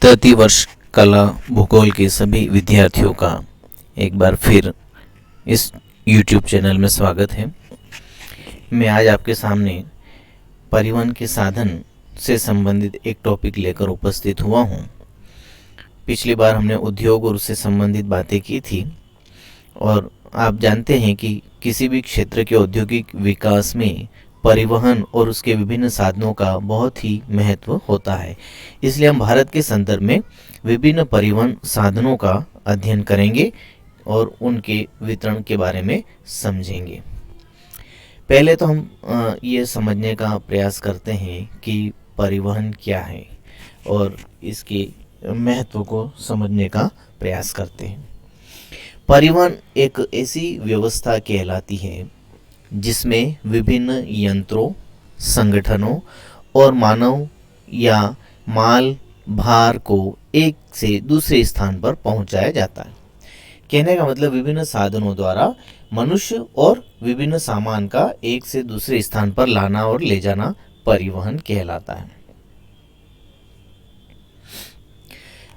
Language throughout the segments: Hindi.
तृतीय वर्ष कला भूगोल के सभी विद्यार्थियों का एक बार फिर इस YouTube चैनल में स्वागत है। मैं आज आपके सामने परिवहन के साधन से संबंधित एक टॉपिक लेकर उपस्थित हुआ हूँ। पिछली बार हमने उद्योग और उससे संबंधित बातें की थी और आप जानते हैं कि किसी भी क्षेत्र के औद्योगिक विकास में परिवहन और उसके विभिन्न साधनों का बहुत ही महत्व होता है। इसलिए हम भारत के संदर्भ में विभिन्न परिवहन साधनों का अध्ययन करेंगे और उनके वितरण के बारे में समझेंगे। पहले तो हम ये समझने का प्रयास करते हैं कि परिवहन क्या है और इसके महत्व को समझने का प्रयास करते हैं। परिवहन एक ऐसी व्यवस्था कहलाती है जिसमें विभिन्न यंत्रों, संगठनों और मानव या माल भार को एक से दूसरे स्थान पर पहुंचाया जाता है। कहने का मतलब विभिन्न साधनों द्वारा मनुष्य और विभिन्न सामान का एक से दूसरे स्थान पर लाना और ले जाना परिवहन कहलाता है।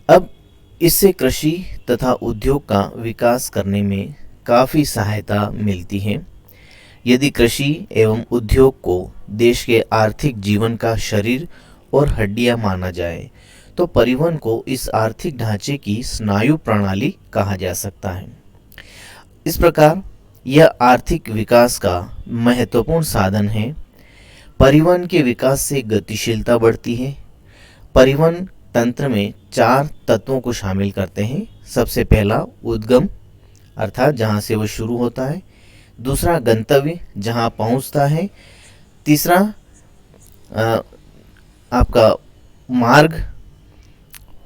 अब इससे कृषि तथा उद्योग का विकास करने में काफ़ी सहायता मिलती है। यदि कृषि एवं उद्योग को देश के आर्थिक जीवन का शरीर और हड्डियां माना जाए तो परिवहन को इस आर्थिक ढांचे की स्नायु प्रणाली कहा जा सकता है। इस प्रकार यह आर्थिक विकास का महत्वपूर्ण साधन है। परिवहन के विकास से गतिशीलता बढ़ती है। परिवहन तंत्र में 4 तत्वों को शामिल करते हैं। सबसे पहला उद्गम अर्थात जहाँ से वह शुरू होता है। दूसरा गंतव्य जहाँ पहुँचता है। तीसरा आपका मार्ग,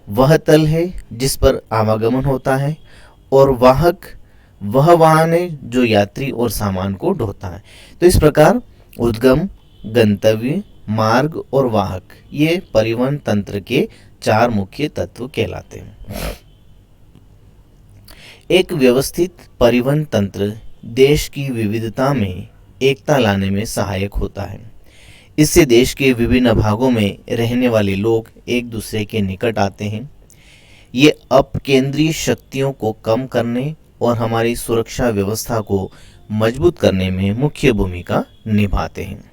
वह तल है जिस पर आवागमन होता है। और वाहक वह वाहन है जो यात्री और सामान को ढोता है। तो इस प्रकार उद्गम, गंतव्य, मार्ग और वाहक ये परिवहन तंत्र के 4 मुख्य तत्व कहलाते हैं। एक व्यवस्थित परिवहन तंत्र देश की विविधता में एकता लाने में सहायक होता है। इससे देश के विभिन्न भागों में रहने वाले लोग एक दूसरे के निकट आते हैं। ये अपकेंद्रीय शक्तियों को कम करने और हमारी सुरक्षा व्यवस्था को मजबूत करने में मुख्य भूमिका निभाते हैं।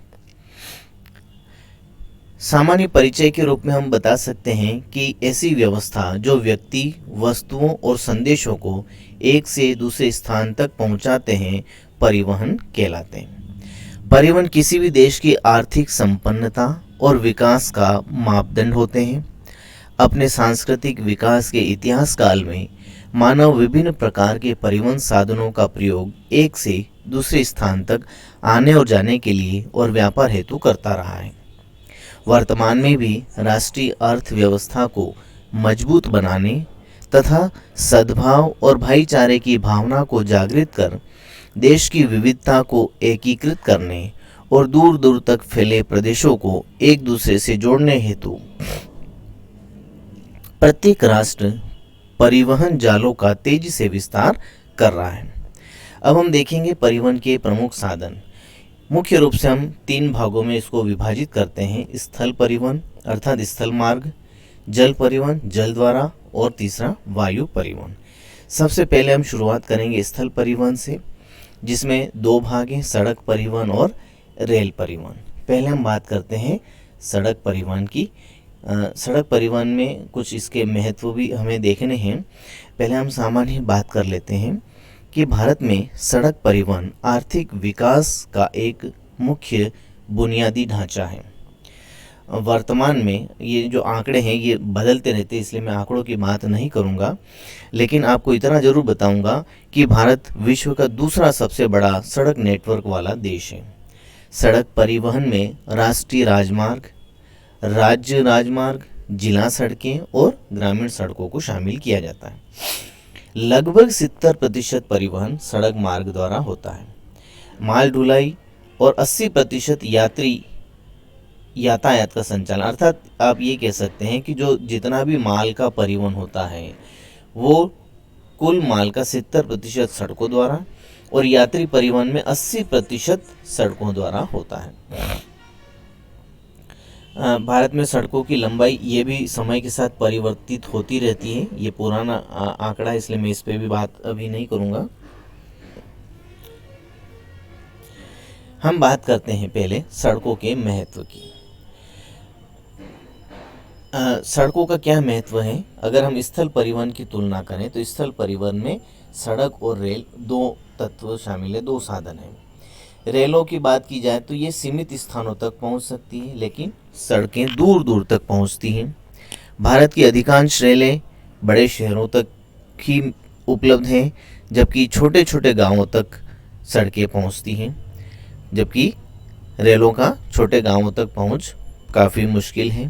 सामान्य परिचय के रूप में हम बता सकते हैं कि ऐसी व्यवस्था जो व्यक्ति, वस्तुओं और संदेशों को एक से दूसरे स्थान तक पहुंचाते हैं परिवहन कहलाते हैं। परिवहन किसी भी देश की आर्थिक संपन्नता और विकास का मापदंड होते हैं। अपने सांस्कृतिक विकास के इतिहास काल में मानव विभिन्न प्रकार के परिवहन साधनों का प्रयोग एक से दूसरे स्थान तक आने और जाने के लिए और व्यापार हेतु करता रहा है। वर्तमान में भी राष्ट्रीय अर्थव्यवस्था को मजबूत बनाने तथा सद्भाव और भाईचारे की भावना को जागृत कर देश की विविधता को एकीकृत करने और दूर दूर तक फैले प्रदेशों को एक दूसरे से जोड़ने हेतु प्रत्येक राष्ट्र परिवहन जालों का तेजी से विस्तार कर रहा है। अब हम देखेंगे परिवहन के प्रमुख साधन। मुख्य रूप से हम 3 भागों में इसको विभाजित करते हैं। स्थल परिवहन अर्थात स्थल मार्ग, जल परिवहन जल द्वारा और तीसरा वायु परिवहन। सबसे पहले हम शुरुआत करेंगे स्थल परिवहन से, जिसमें 2 भाग हैं, सड़क परिवहन और रेल परिवहन। पहले हम बात करते हैं सड़क परिवहन की। सड़क परिवहन में कुछ इसके महत्व भी हमें देखने हैं। पहले हम सामान्य बात कर लेते हैं कि भारत में सड़क परिवहन आर्थिक विकास का एक मुख्य बुनियादी ढांचा है। वर्तमान में ये जो आंकड़े हैं ये बदलते रहते हैं, इसलिए मैं आंकड़ों की बात नहीं करूंगा, लेकिन आपको इतना जरूर बताऊंगा कि भारत विश्व का दूसरा सबसे बड़ा सड़क नेटवर्क वाला देश है। सड़क परिवहन में राष्ट्रीय राजमार्ग, राज्य राजमार्ग, जिला सड़कें और ग्रामीण सड़कों को शामिल किया जाता है। लगभग 70% परिवहन सड़क मार्ग द्वारा होता है। माल ढुलाई और 80% यात्री यातायात का संचालन, अर्थात आप ये कह सकते हैं कि जो जितना भी माल का परिवहन होता है वो कुल माल का 70% सड़कों द्वारा और यात्री परिवहन में 80% सड़कों द्वारा होता है। भारत में सड़कों की लंबाई ये भी समय के साथ परिवर्तित होती रहती है। ये पुराना आंकड़ा है, इसलिए मैं इस पे भी बात अभी नहीं करूँगा। हम बात करते हैं पहले सड़कों के महत्व की। सड़कों का क्या महत्व है? अगर हम स्थल परिवहन की तुलना करें तो स्थल परिवहन में सड़क और रेल दो तत्व शामिल है, दो साधन हैं। रेलों की बात की जाए तो ये सीमित स्थानों तक पहुंच सकती है, लेकिन सड़कें दूर दूर तक पहुंचती हैं। भारत की अधिकांश रेलें बड़े शहरों तक ही उपलब्ध हैं, जबकि छोटे छोटे गांवों तक सड़कें पहुंचती हैं, जबकि रेलों का छोटे गांवों तक पहुंच काफ़ी मुश्किल है।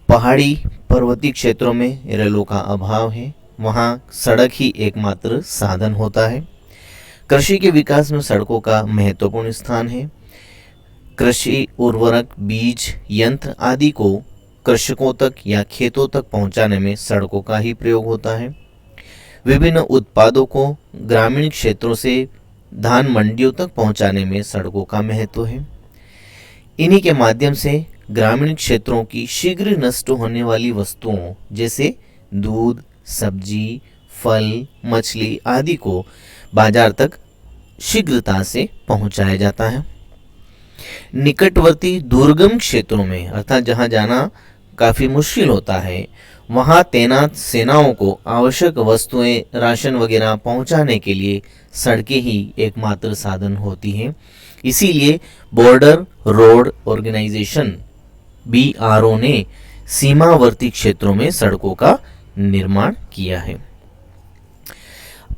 पहाड़ी पर्वतीय क्षेत्रों में रेलों का अभाव है, वहाँ सड़क ही एकमात्र साधन होता है। कृषि के विकास में सड़कों का महत्वपूर्ण स्थान है। कृषि उर्वरक, बीज, यंत्र आदि को कृषकों तक या खेतों तक पहुंचाने में सड़कों का ही प्रयोग होता है। विभिन्न उत्पादों को ग्रामीण क्षेत्रों से धान मंडियों तक पहुंचाने में सड़कों का महत्व है। इन्हीं के माध्यम से ग्रामीण क्षेत्रों की शीघ्र नष्ट होने वाली वस्तुओं जैसे दूध, सब्जी, फल, मछली आदि को बाजार तक शीघ्रता से पहुंचाया जाता है। निकटवर्ती दुर्गम क्षेत्रों में अर्थात जहां जाना काफ़ी मुश्किल होता है, वहां तैनात सेनाओं को आवश्यक वस्तुएं, राशन वगैरह पहुंचाने के लिए सड़कें ही एकमात्र साधन होती हैं। इसीलिए बॉर्डर रोड ऑर्गेनाइजेशन BRO ने सीमावर्ती क्षेत्रों में सड़कों का निर्माण किया है।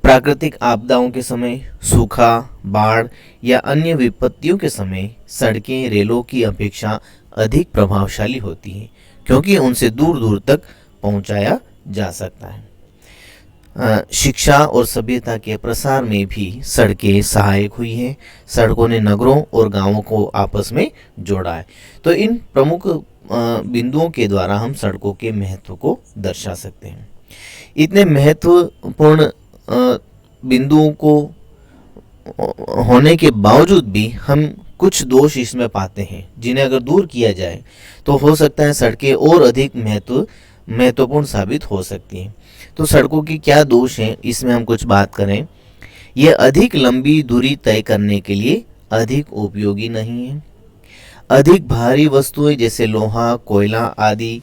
प्राकृतिक आपदाओं के समय, सूखा, बाढ़ या अन्य विपत्तियों के समय सड़कें रेलों की अपेक्षा अधिक प्रभावशाली होती हैं, क्योंकि उनसे दूर दूर तक पहुंचाया जा सकता है। शिक्षा और सभ्यता के प्रसार में भी सड़कें सहायक हुई हैं। सड़कों ने नगरों और गांवों को आपस में जोड़ा है। तो इन प्रमुख बिंदुओं के द्वारा हम सड़कों के महत्व को दर्शा सकते हैं। इतने महत्वपूर्ण बिंदुओं को होने के बावजूद भी हम कुछ दोष इसमें पाते हैं, जिन्हें अगर दूर किया जाए तो हो सकता है सड़कें और अधिक महत्वपूर्ण साबित हो सकती हैं। तो सड़कों की क्या दोष हैं, इसमें हम कुछ बात करें। ये अधिक लंबी दूरी तय करने के लिए अधिक उपयोगी नहीं है। अधिक भारी वस्तुएं जैसे लोहा, कोयला आदि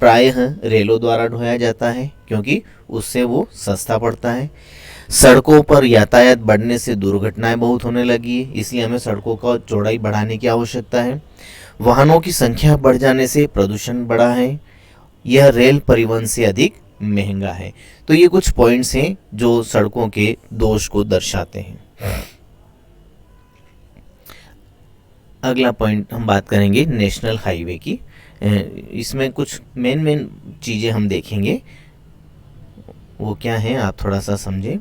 प्रायः रेलों द्वारा ढोया जाता है, क्योंकि उससे वो सस्ता पड़ता है। सड़कों पर यातायात बढ़ने से दुर्घटनाएं बहुत होने लगी है, इसलिए हमें सड़कों का चौड़ाई बढ़ाने की आवश्यकता है। वाहनों की संख्या बढ़ जाने से प्रदूषण बढ़ा है। यह रेल परिवहन से अधिक महंगा है। तो ये कुछ पॉइंट्स हैं जो सड़कों के दोष को दर्शाते हैं। अगला पॉइंट हम बात करेंगे नेशनल हाईवे की। इसमें कुछ मेन चीज़ें हम देखेंगे, वो क्या हैं आप थोड़ा सा समझें।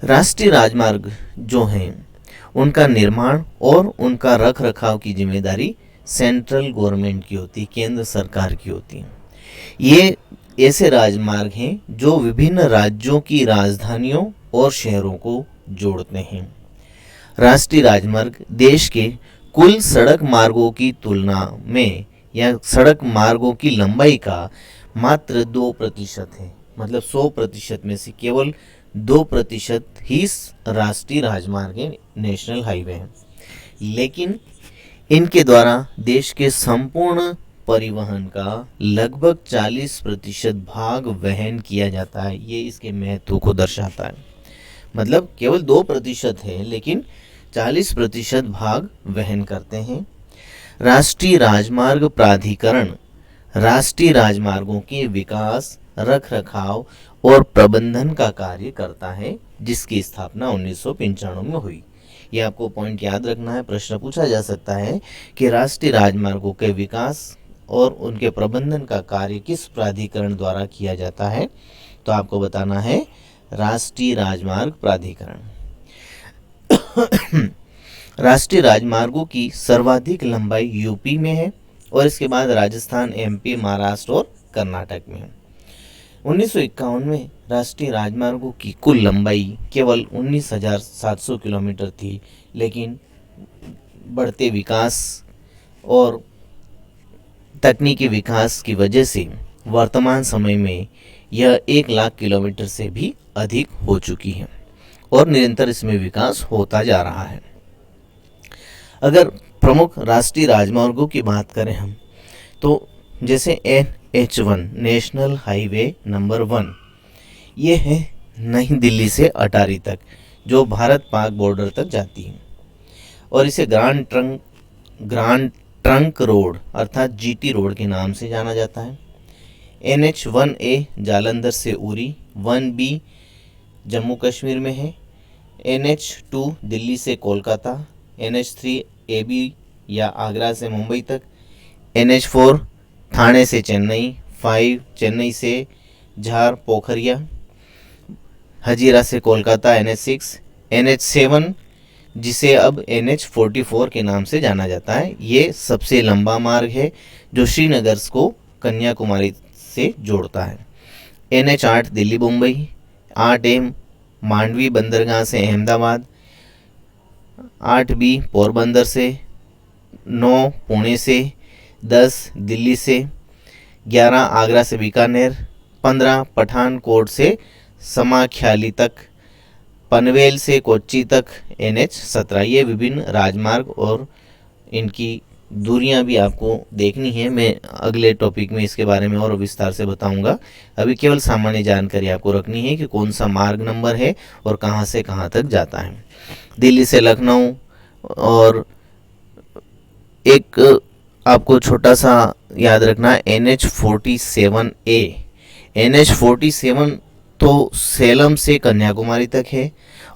राष्ट्रीय राजमार्ग जो हैं उनका निर्माण और उनका रख रखाव की जिम्मेदारी सेंट्रल गवर्नमेंट की होती है, केंद्र सरकार की होती है। ये ऐसे राजमार्ग हैं जो विभिन्न राज्यों की राजधानियों और शहरों को जोड़ते हैं। राष्ट्रीय राजमार्ग देश के कुल सड़क मार्गों की तुलना में या सड़क मार्गों की लंबाई का मात्र 2% है। मतलब 100% में से केवल 2% ही राष्ट्रीय राजमार्ग है, नेशनल हाईवे हैं। लेकिन इनके द्वारा देश के संपूर्ण परिवहन का लगभग 40% भाग वहन किया जाता है। ये इसके महत्व को दर्शाता है। मतलब केवल 2% है, लेकिन 40% भाग वहन करते हैं। राष्ट्रीय राजमार्ग प्राधिकरण राष्ट्रीय राजमार्गों के विकास, रख रखाव और प्रबंधन का कार्य करता है, जिसकी स्थापना 1995 में हुई। ये आपको पॉइंट याद रखना है, प्रश्न पूछा जा सकता है कि राष्ट्रीय राजमार्गों के विकास और उनके प्रबंधन का कार्य किस प्राधिकरण द्वारा किया जाता है। तो आपको बताना है राष्ट्रीय राजमार्ग प्राधिकरण। राष्ट्रीय राजमार्गों की सर्वाधिक लंबाई यूपी में है और इसके बाद राजस्थान, MP, महाराष्ट्र और कर्नाटक में है। 1951 में राष्ट्रीय राजमार्गों की कुल लंबाई केवल 19,700 किलोमीटर थी, लेकिन बढ़ते विकास और तकनीकी विकास की वजह से वर्तमान समय में यह 1 लाख किलोमीटर से भी अधिक हो चुकी है और निरंतर इसमें विकास होता जा रहा है। अगर प्रमुख राष्ट्रीय राजमार्गों की बात करें हम, तो जैसे NH1 नेशनल हाईवे नंबर 1, ये है नई दिल्ली से अटारी तक, जो भारत पाक बॉर्डर तक जाती है और इसे ग्रांड ट्रंक रोड अर्थात GT रोड के नाम से जाना जाता है। NH1A जालंधर से उरी, 1B जम्मू कश्मीर में है, NH2 दिल्ली से कोलकाता, NH3AB या आगरा से मुंबई तक, NH4 ठाणे से चेन्नई, 5 चेन्नई से झार पोखरिया, हजीरा से कोलकाता, NH6, NH7 जिसे अब NH44 के नाम से जाना जाता है, ये सबसे लंबा मार्ग है जो श्रीनगर को कन्याकुमारी से जोड़ता है। NH8 दिल्ली मुंबई, 8M मांडवी बंदरगाह से अहमदाबाद, 8B पोरबंदर से, 9 पुणे से, 10 दिल्ली से, 11 आगरा से बीकानेर, 15 पठानकोट से समाख्याली तक, पनवेल से कोच्चि तक NH17। ये विभिन्न राजमार्ग और इनकी दूरियां भी आपको देखनी है। मैं अगले टॉपिक में इसके बारे में और विस्तार से बताऊंगा। अभी केवल सामान्य जानकारी आपको रखनी है कि कौन सा मार्ग नंबर है और कहां से कहां तक जाता है। दिल्ली से लखनऊ, और एक आपको छोटा सा याद रखना है NH47A। NH47 तो सेलम से कन्याकुमारी तक है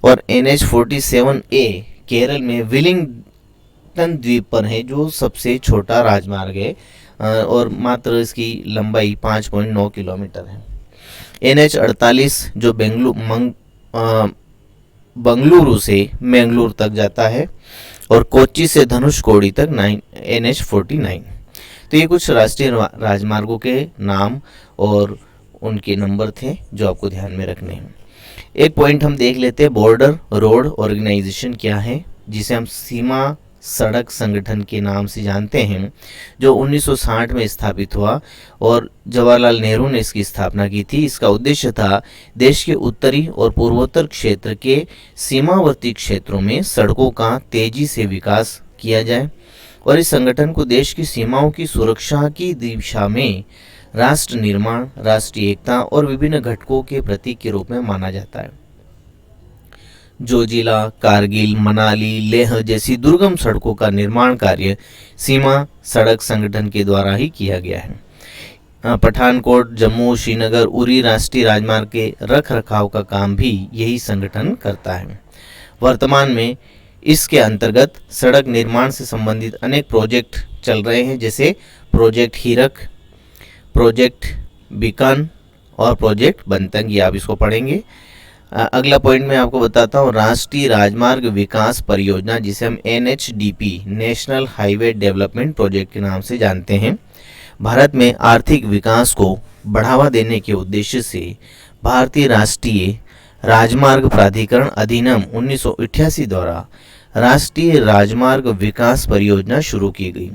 और NH47A केरल में विलिंगटन द्वीप पर है, जो सबसे छोटा राजमार्ग है और मात्र इसकी लंबाई 5.9 किलोमीटर है। NH48 जो बंगलुरु से मैंगलोर तक जाता है और कोच्चि से धनुषकोडी तक NH49। तो ये कुछ राष्ट्रीय राजमार्गों के नाम और उनके नंबर थे जो आपको ध्यान में रखने हैं। एक पॉइंट हम देख लेते हैं, बॉर्डर रोड ऑर्गेनाइजेशन क्या है, जिसे हम सीमा सड़क संगठन के नाम से जानते हैं, जो 1960 में स्थापित हुआ और जवाहरलाल नेहरू ने इसकी स्थापना की थी। इसका उद्देश्य था देश के उत्तरी और पूर्वोत्तर क्षेत्र के सीमावर्ती क्षेत्रों में सड़कों का तेजी से विकास किया जाए और इस संगठन को देश की सीमाओं की सुरक्षा की दिशा में राष्ट्र निर्माण, राष्ट्रीय एकता और विभिन्न घटकों के प्रतीक के रूप में माना जाता है। जोजिला, कारगिल, मनाली, लेह जैसी दुर्गम सड़कों का निर्माण कार्य सीमा सड़क संगठन के द्वारा ही किया गया है। पठानकोट, जम्मू, श्रीनगर, उरी राष्ट्रीय राजमार्ग के रख रखाव का काम भी यही संगठन करता है। वर्तमान में इसके अंतर्गत सड़क निर्माण से संबंधित अनेक प्रोजेक्ट चल रहे हैं, जैसे प्रोजेक्ट हीरक, प्रोजेक्ट बीकन और प्रोजेक्ट बंतंग। आप इसको पढ़ेंगे। अगला पॉइंट मैं आपको बताता हूँ, राष्ट्रीय राजमार्ग विकास परियोजना, जिसे हम NHDP national highway development project के नाम से जानते हैं, भारत में आर्थिक विकास को बढ़ावा देने के उद्देश्य से भारतीय राष्ट्रीय राजमार्ग प्राधिकरण अधिनियम 1988 द्वारा राष्ट्रीय राजमार्ग विकास परियोजना शुरू की गई,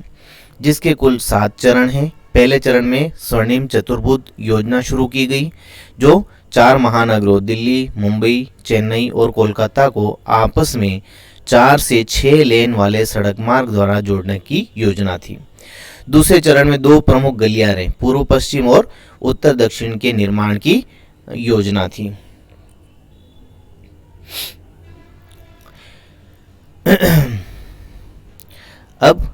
जिसके कुल 7 चरण हैं। पहले चरण में स्वर्णिम चतुर्भुज योजना शुरू की गई, जो 4 महानगरों दिल्ली, मुंबई, चेन्नई और कोलकाता को आपस में 4 से 6 लेन वाले सड़क मार्ग द्वारा जोड़ने की योजना थी। दूसरे चरण में 2 प्रमुख गलियारे पूर्व पश्चिम और उत्तर दक्षिण के निर्माण की योजना थी। अब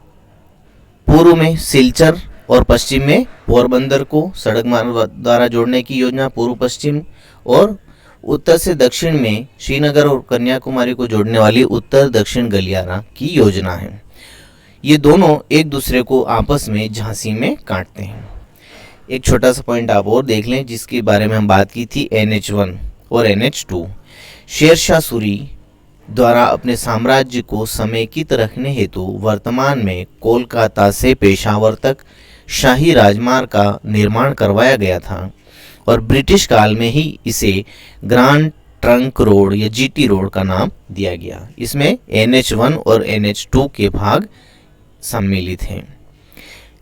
पूर्व में सिलचर और पश्चिम में पोरबंदर को सड़क मार्ग द्वारा जोड़ने की योजना पूर्व पश्चिम, और उत्तर से दक्षिण में श्रीनगर और कन्याकुमारी को जोड़ने वाली उत्तर दक्षिण गलियारा की योजना है। ये दोनों एक दूसरे को आपस में झांसी में काटते हैं। एक छोटा सा पॉइंट आप और देख लें, जिसके बारे में हम बात की थी, NH1 और NH2। शेरशाह सूरी द्वारा अपने साम्राज्य को समेकित रखने हेतु वर्तमान में कोलकाता से पेशावर तक शाही राजमार्ग का निर्माण करवाया गया था और ब्रिटिश काल में ही इसे ग्रांड ट्रंक रोड या GT रोड का नाम दिया गया। इसमें NH1 और NH2 के भाग सम्मिलित हैं।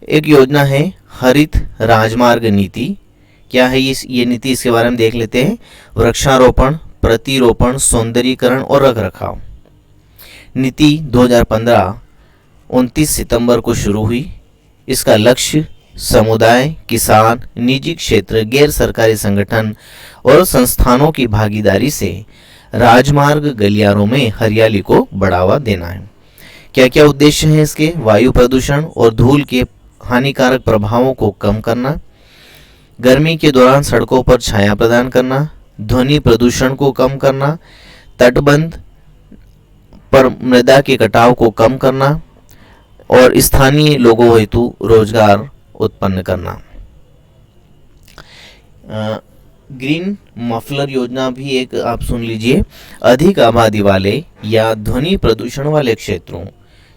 एक योजना है हरित राजमार्ग नीति। क्या है ये नीति, इसके बारे में देख लेते हैं। वृक्षारोपण, प्रतिरोपण, सौंदर्यीकरण और रखरखाव। नीति 2015 29 सितंबर को शुरू हुई। इसका लक्ष्य समुदाय, किसान, निजी क्षेत्र, गैर सरकारी संगठन और संस्थानों की भागीदारी से राजमार्ग गलियारों में हरियाली को बढ़ावा देना है। क्या क्या उद्देश्य हैं इसके? वायु प्रदूषण और धूल के हानिकारक प्रभावों को कम करना, गर्मी के दौरान सड़कों पर छाया प्रदान करना, ध्वनि प्रदूषण को कम करना, तटबंध पर मृदा के कटाव को कम करना और स्थानीय लोगों हेतु रोजगार उत्पन्न करना। ग्रीन मफलर योजना भी एक आप सुन लीजिए। अधिक आबादी वाले या ध्वनि प्रदूषण वाले क्षेत्रों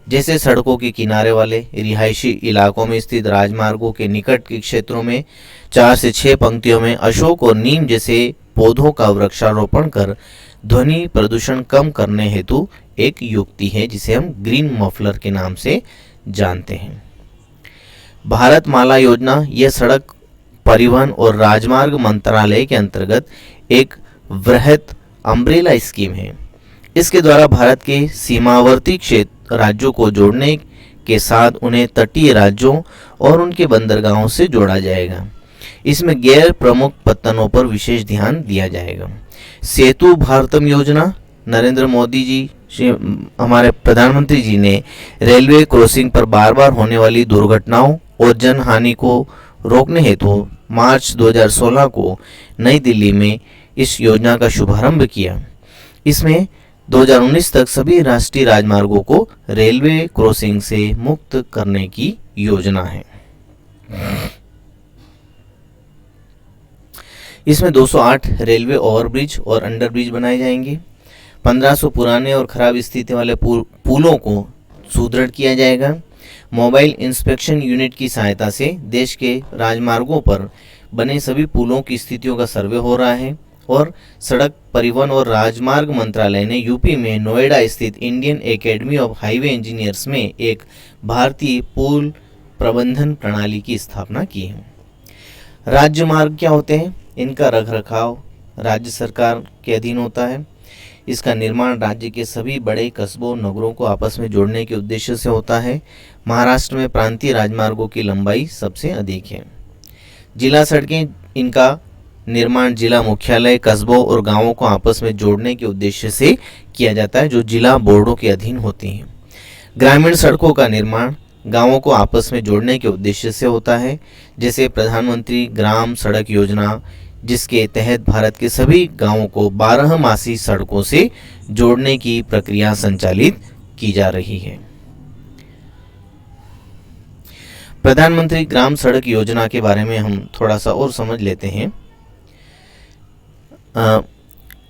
जैसे सड़कों के किनारे वाले रिहायशी इलाकों में स्थित राजमार्गों के निकट के क्षेत्रों में 4 से 6 पंक्तियों में अशोक और नीम जैसे पौधों का वृक्षारोपण कर ध्वनि प्रदूषण कम करने हेतु एक युक्ति है जिसे हम ग्रीन मफलर के नाम से जानते हैं। भारत माला योजना यह सड़क परिवहन और राजमार्ग मंत्रालय के अंतर्गत एक वृहद अम्ब्रेला स्कीम है। इसके द्वारा भारत के सीमावर्ती क्षेत्र राज्यों को जोड़ने के साथ उन्हें तटीय राज्यों और उनके बंदरगाहों से जोड़ा जाएगा। इसमें गैर प्रमुख पत्तनों पर विशेष ध्यान दिया जाएगा। सेतु भारतम योजना, नरेंद्र मोदी जी हमारे प्रधानमंत्री जी ने रेलवे क्रॉसिंग पर बार बार होने वाली दुर्घटनाओं और जन हानि को रोकने हेतु मार्च 2016 को नई दिल्ली में इस योजना का शुभारंभ किया। इसमें 2019 तक सभी राष्ट्रीय राजमार्गों को रेलवे क्रॉसिंग से मुक्त करने की योजना है। इसमें 208 रेलवे ओवरब्रिज और अंडरब्रिज बनाए जाएंगे। 1500 पुराने और खराब स्थिति वाले पुलों को सुदृढ़ किया जाएगा। मोबाइल इंस्पेक्शन यूनिट की सहायता से देश के राजमार्गों पर बने सभी पुलों की स्थितियों का सर्वे हो रहा है। और सड़क परिवहन और राजमार्ग मंत्रालय ने यूपी में नोएडा स्थित Indian academy of highway engineers में एक भारतीय पुल प्रबंधन प्रणाली की स्थापना की है। राज्य मार्ग क्या होते हैं? इनका रखरखाव राज्य सरकार के अधीन होता है। इसका निर्माण राज्य के सभी बड़े कस्बों नगरों को आपस में जोड़ने के उद्देश्य से होता है। महाराष्ट्र में प्रांतीय राजमार्गों की लंबाई सबसे अधिक है। जिला सड़कें, इनका निर्माण जिला मुख्यालय, कस्बों और गांवों को आपस में जोड़ने के उद्देश्य से किया जाता है, जो जिला बोर्डों के अधीन होती हैं। ग्रामीण सड़कों का निर्माण गांवों को आपस में जोड़ने के उद्देश्य से होता है, जैसे प्रधानमंत्री ग्राम सड़क योजना, जिसके तहत भारत के सभी गांवों को 12 मासी सड़कों से जोड़ने की प्रक्रिया संचालित की जा रही है। प्रधानमंत्री ग्राम सड़क योजना के बारे में हम थोड़ा सा और समझ लेते हैं।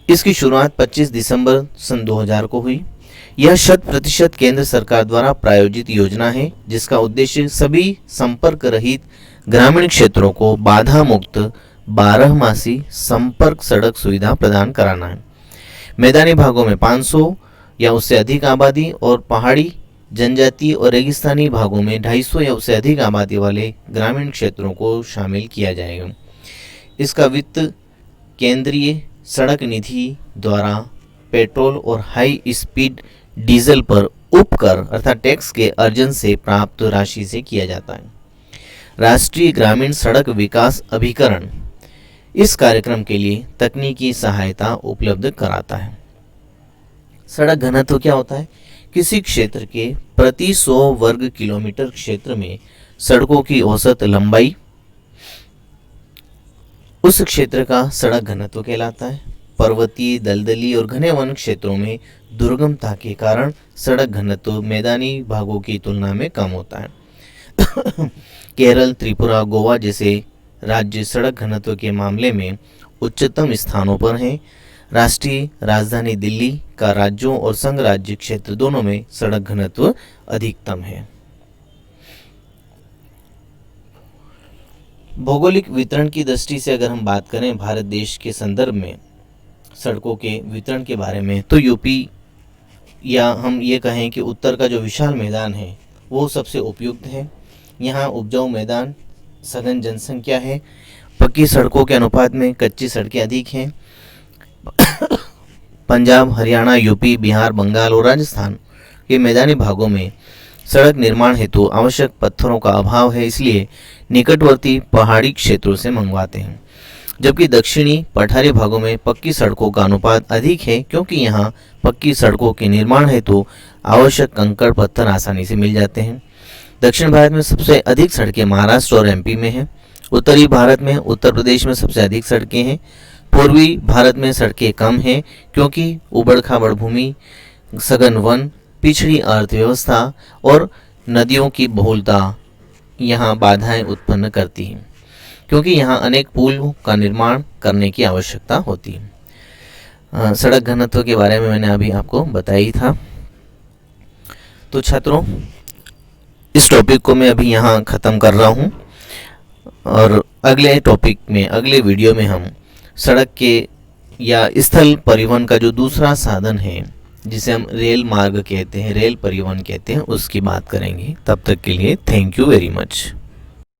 इसकी शुरुआत 25 दिसंबर सन 2000 को हुई। यह 100% केंद्र सरकार द्वारा प्रायोजित योजना है, जिसका उद्देश्य सभी संपर्क रहित ग्रामीण क्षेत्रों को बाधा मुक्त 12 मासी संपर्क सड़क सुविधा प्रदान कराना है। मैदानी भागों में 500 या उससे अधिक आबादी और पहाड़ी, जनजातीय और रेगिस्तानी भागों में 250 या उससे अधिक आबादी वाले ग्रामीण क्षेत्रों को शामिल किया जाएगा। इसका वित्त केंद्रीय सड़क निधि द्वारा पेट्रोल और हाई स्पीड डीजल पर उपकर अर्थात टैक्स के अर्जन से प्राप्त राशि से किया जाता है। राष्ट्रीय ग्रामीण सड़क विकास अभिकरण इस कार्यक्रम के लिए तकनीकी सहायता उपलब्ध कराता है। सड़क घनत्व क्या होता है? किसी क्षेत्र के प्रति 100 वर्ग किलोमीटर क्षेत्र में सड़कों की औसत लंबाई उस क्षेत्र का सड़क घनत्व कहलाता है। पर्वतीय, दलदली और घने वन क्षेत्रों में दुर्गमता के कारण सड़क घनत्व मैदानी भागों की तुलना में कम होता है। केरल, त्रिपुरा, गोवा जैसे राज्य सड़क घनत्व के मामले में उच्चतम स्थानों पर हैं। राष्ट्रीय राजधानी दिल्ली का राज्यों और संघ राज्य क्षेत्र दोनों में सड़क घनत्व अधिकतम है। भौगोलिक वितरण की दृष्टि से अगर हम बात करें भारत देश के संदर्भ में सड़कों के वितरण के बारे में, तो यूपी या हम ये कहें कि उत्तर का जो विशाल मैदान है वो सबसे उपयुक्त है। यहाँ उपजाऊ मैदान, सघन जनसंख्या है, पक्की सड़कों के अनुपात में कच्ची सड़कें अधिक हैं। पंजाब, हरियाणा, यूपी, बिहार, बंगाल और राजस्थान के मैदानी भागों में सड़क निर्माण हेतु आवश्यक पत्थरों का अभाव है, इसलिए निकटवर्ती पहाड़ी क्षेत्रों से मंगवाते हैं। जबकि दक्षिणी पठारी भागों में पक्की सड़कों का अनुपात अधिक है, क्योंकि यहाँ पक्की सड़कों के निर्माण हेतु आवश्यक कंकड़ पत्थर आसानी से मिल जाते हैं। दक्षिण भारत में सबसे अधिक सड़कें महाराष्ट्र और एमपी में हैं। उत्तरी भारत में उत्तर प्रदेश में सबसे अधिक सड़कें हैं। पूर्वी भारत में सड़कें कम हैं, क्योंकि उबड़ खाबड़ भूमि, सघन वन, पिछड़ी अर्थव्यवस्था और नदियों की बहुलता यहाँ बाधाएं उत्पन्न करती हैं, क्योंकि यहाँ अनेक पुलों का निर्माण करने की आवश्यकता होती है। सड़क घनत्व के बारे में मैंने अभी आपको बताया ही था। तो छात्रों, इस टॉपिक को मैं अभी यहाँ ख़त्म कर रहा हूँ और अगले टॉपिक में, अगले वीडियो में हम सड़क के या स्थल परिवहन का जो दूसरा साधन है, जिसे हम रेल मार्ग कहते हैं, रेल परिवहन कहते हैं, उसकी बात करेंगे। तब तक के लिए थैंक यू वेरी मच।